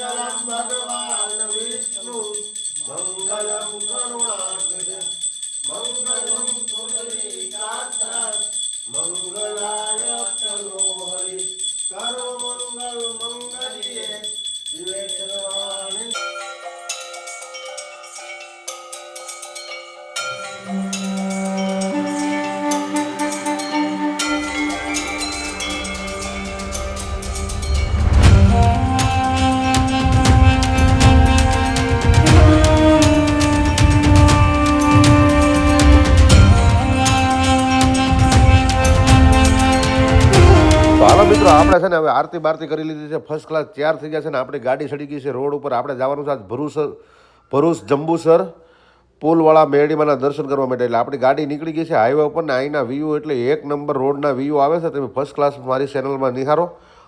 મંગલમ ભગવાન વિષ્ણુ મંગલમ કરુણાકર મંગલમ પુંડરીકાક્ષ મંગલાય તનો હરિ સર્વ મંગલ મંગલ્યે શિવે સર્વાણિ. મિત્રો આપણે છે ને હવે આરતી બારતી કરી લીધી છે, ફર્સ્ટ ક્લાસ તૈયાર થઈ ગયા છે ને આપણી ગાડી ચડી ગઈ છે રોડ ઉપર. આપણે જવાનું છે આજ ભરૂચ જંબુસર પુલવાળા મેરડીમાના દર્શન કરવા માટે. એટલે આપણી ગાડી નીકળી ગઈ છે હાઈવે ઉપર ને અહીંના વ્યૂ એટલે એક નંબર રોડના વ્યૂ આવે છે. તમે ફર્સ્ટ ક્લાસ મારી ચેનલમાં નિહારો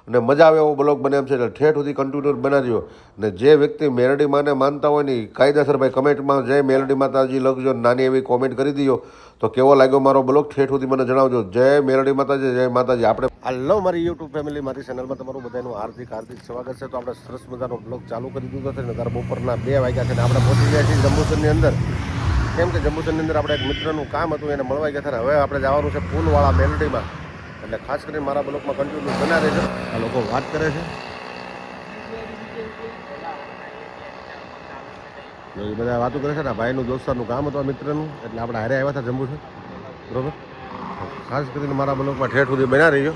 અને મજા આવે એવો બ્લોગ બને એમ છે. એટલે ઠેઠ સુધી કન્ટિન્યુ બનાવજો. અને જે વ્યક્તિ મેરડીમાને માનતા હોય ને કાયદેસર ભાઈ કમેન્ટમાં જય મેરડી માતાજી લખજો, નાની એવી કોમેન્ટ કરી દીજો. તો કેવો લાગ્યો મારો બ્લોગ ઠેઠ સુધી મને જણાવજો. જય મેરડી માતાજી, જય માતાજી. આપણે હાલો મારી યુટ્યુબ ફેમિલી, મારી ચેનલમાં તમારું બધાનું હાર્દિક સ્વાગત છે. તો આપણે સરસ મજાનો બ્લોગ ચાલુ કરી દીધો છે ને ત્યારે બપોરના 2 વાગ્યા છે ને આપણે પહોંચી ગયા છીએ જંબુસરની અંદર. કેમ કે જંબુસરની અંદર આપણે એક મિત્રનું કામ હતું એને મળવા ગયા હતા ને હવે આપણે જવાનું છે પુલવાળા મેરડીમાં. એટલે ખાસ કરીને મારા બ્લોગમાં કન્ટિન્યુ બના રહેજો. આ લોકો વાત કરે છે એ બધા વાતો કરે છે ને. ભાઈનું દોસ્તારનું કામ હતું આ મિત્રનું એટલે આપણે હારે આવ્યા હતા જંબુસર, બરોબર. ખાસ કરીને મારા બ્લોગમાં ઠેઠ સુધી બના રહીજો.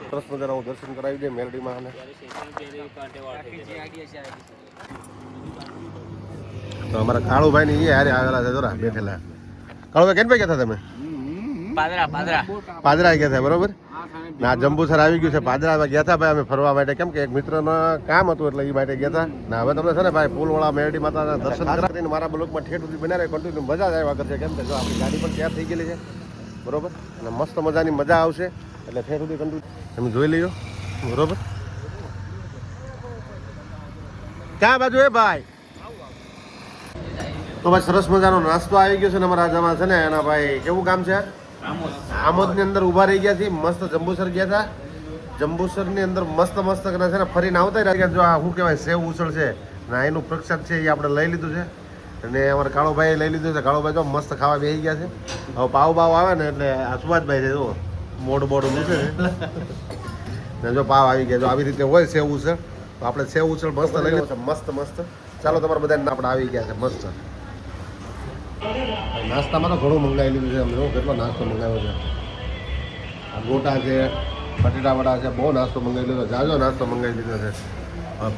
સરસ મજાના હું દર્શન કરાવી દે મેરડીમાં. અને તો અમારા કાળુભાઈ ને એ હારે આવેલા છે જોરા બેઠેલા. કાળુભાઈ કેમ ગયા હતા તમે? પાદરા ગયા હતા, બરોબર. ના જંબુસર આવી ગયું છે, પાદરામાં ગયા હતા ભાઈ અમે ફરવા માટે. કેમ કે એક મિત્રનું કામ હતું એટલે એ માટે ગયા હતા. ના હવે તમને છે ને ભાઈ પુલવાળા મેરડી માતાના દર્શન કરીને મારા બ્લોગમાં ઠેઠ સુધી બના રહે કન્ટિન્યુ મજા જ આવ્યા કરશે. કેમ કે જો આપણી ગાડી પણ તૈયાર થઈ ગયેલી છે, બરોબર. અને મસ્ત મજાની મજા આવશે એટલે ઠેઠ સુધી કન્ટિન્યુ તમે જોઈ લેજો, બરોબર. ક્યાં બાજુ એ ભાઈ? તો ભાઈ સરસ મજાનો નાસ્તો આવી ગયો છે ને અમારા જમા છે ને એના ભાઈ. કેવું કામ છે? આમોદની અંદર ઊભા રહી ગયા છીએ. મસ્ત જંબુસર ગયા હતા. જંબુસરની અંદર મસ્ત મસ્ત કરે છે ને ફરીને આવતા રહ્યા. જો આ શું કહેવાય સેવ ઉસળ છે ને એનું પ્રખ્યાત છે એ આપણે લઈ લીધું છે. અને અમારા કાળોભાઈ લઈ લીધું છે. કાળોભાઈ તો મસ્ત ખાવા બેસી ગયા છે. હવે પાવ બાવ આવે ને એટલે આ સુભાષભાઈ છે જો મોડું મૂકે છે ને જો પાવ આવી ગયા. જો આવી રીતે હોય સેવ ઉસળ તો આપણે સેવ ઉસળ મસ્ત લઈ લીધું છે. મસ્ત મસ્ત. ચાલો તમારા બધાને આપણે આવી ગયા છે મસ્ત. નાસ્તામાં તો ઘણું મંગાવી લીધું છે. અમે કેટલો નાસ્તો મંગાવ્યો છે. આ ગોટા છે, બટેટા વડા છે, બહુ નાસ્તો મંગાવી લીધો. જાજો નાસ્તો મંગાવી લીધો છે.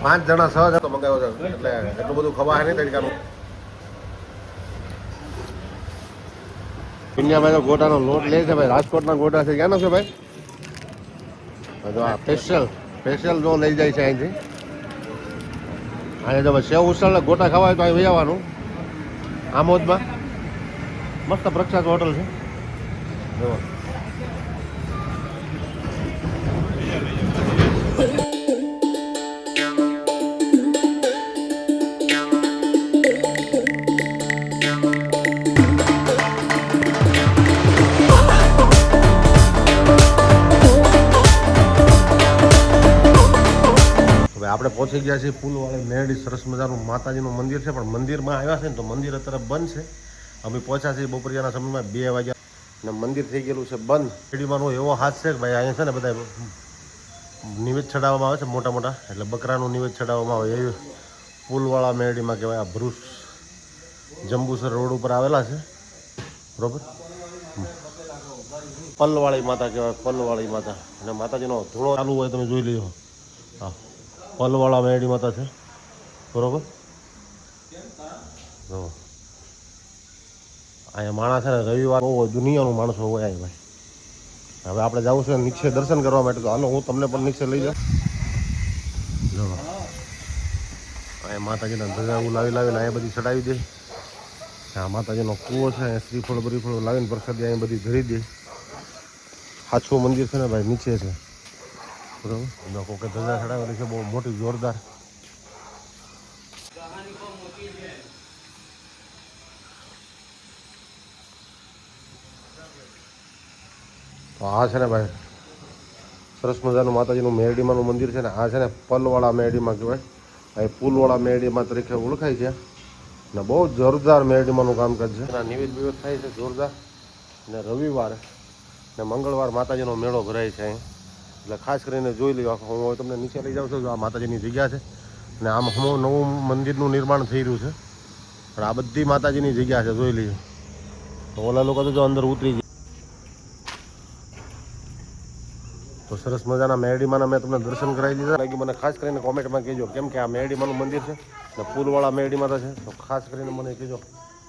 5 જણા 6 જણા મંગાવ્યો છે એટલે એટલું બધું ખવાય નહીં તરીકાનું. પુણ્યાભાઈ તો ગોટાનો લોટ લે છે ભાઈ. રાજકોટના ગોટા છે. ક્યાંનો છે ભાઈ? જો આ સ્પેશિયલ જો લઈ જાય છે અહીંથી. અહીંયા જો સેવ ઉસળ ગોટા ખાવા હોય તો અહીં આવવાનું આમોદમાં. મસ્ત પ્રખ્યાત હોટલ છે. જો આપણે પહોંચી ગયા છીએ પુલવાળી મેરડી. સરસ મજાનું માતાજીનું મંદિર છે પણ મંદિરમાં આવ્યા છે ને તો મંદિર અત્યારે બંધ છે. અમે પહોંચ્યા છીએ બપોરિયાના સમયમાં 2 વાગ્યા અને મંદિર થઈ ગયેલું છે બંધ. મેરડીમાંનો એવો હાથ છે કે ભાઈ અહીંયા છે ને બધા નિવેદ ચડાવવામાં આવે છે મોટા મોટા. એટલે બકરાનું નિવેદ ચડાવવામાં આવે એ પુલવાળા મેરડીમાં કહેવાય. આ ભરૂચ જંબુસર રોડ ઉપર આવેલા છે, બરોબર. પલવાળી માતા કહેવાય, પલવાળી માતા. અને માતાજીનો ધૂળો ચાલુ હોય તમે જોઈ લેજો. હા, પલવાળા મેરડી માતા છે, બરોબર. જો અહીંયા માણસ છે ને રવિવાર બહુ દુનિયાનું માણસો હોય અહીં ભાઈ. હવે આપણે જવું છે નીચે દર્શન કરવા માટે. તો હાલો હું તમને પણ નીચે લઈ જાઉં. જો અહીંયા માતાજીના ધજા લાવીને અહીંયા બધી ચડાવી દે. આ માતાજીનો કૂવો છે. અહીંયા શ્રીફળ બરીફળ લાવીને પ્રસાદી અહીં બધી ધરી દે. સાચું મંદિર છે ને ભાઈ નીચે છે, બરોબર. કોકે ધજા ચડાવેલી છે બહુ મોટી જોરદાર. તો આ છે ને ભાઈ સરસ મજાનું માતાજીનું મેરડીમાંનું મંદિર છે ને. આ છે ને પલવાળા મેરડીમાં કહેવાય. અહીં પુલવાળા મેરડીમાં તરીકે ઓળખાય છે ને બહુ જોરદાર મેરડીમાંનું કામકાજ છે નિવેદ બિવેદ થાય છે જોરદાર ને રવિવાર ને મંગળવાર માતાજીનો મેળો ભરાય છે અહીં એટલે ખાસ કરીને જોઈ લ્યો હું હવે તમને નીચે લઈ જાઉં છું આ માતાજીની જગ્યા છે ને આમ હમણાં નવું મંદિરનું નિર્માણ થઈ રહ્યું છે પણ આ બધી માતાજીની જગ્યા છે જોઈ લઈએ ઓલા લોકો તો જો અંદર ઉતરી ગયા તો સરસ મજાના મેરડીમાંના મેં તમને દર્શન કરાવી દીધા લાગી મને ખાસ કરીને કોમેન્ટમાં કહેજો કેમ કે આ મેરડીમાંનું મંદિર છે ને પુલવાળા મેરડીમાં છે તો ખાસ કરીને મને કહેજો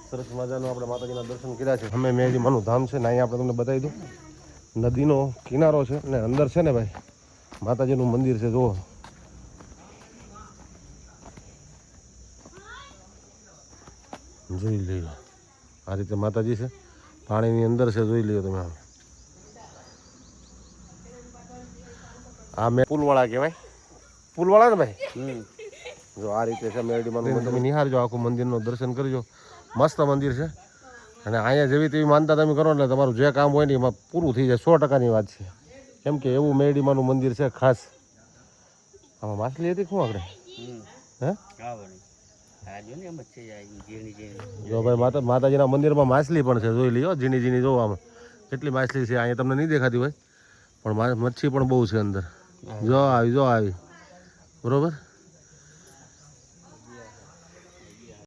સરસ મજાનું આપણે માતાજીના દર્શન કર્યા છે અમે મેરડીમાંનું ધામ છે ને અહીંયા આપણે તમને બતાવી દઉં નદીનો કિનારો છે ને અંદર છે ને ભાઈ માતાજીનું મંદિર છે જુઓ જોઈ લઈએ આ રીતે માતાજી છે પાણીની અંદર છે જોઈ લ્યો તમે આ મેં પુલવાળા કહેવાય પુલવાળા ને ભાઈ જો આ રીતે છે મેરડીમાંનું તમે નિહાળજો આખું મંદિરનું દર્શન કરજો મસ્ત મંદિર છે અને અહીંયા જેવી તેવી માનતા તમે કરો એટલે તમારું જે કામ હોય ને એમાં પૂરું થઈ જાય 100%ની વાત છે કેમ કે એવું મેરડીમાંનું મંદિર છે ખાસ આમાં માછલી હતી શું આપણે હે જો ભાઈ માતાજીના મંદિરમાં માછલી પણ છે જોઈ લ્યો ઝીણી ઝીણી જોવો આમાં કેટલી માછલી છે અહીંયા તમને નહીં દેખાતી હોય પણ મચ્છી પણ બહુ છે અંદર જો આવી બરોબર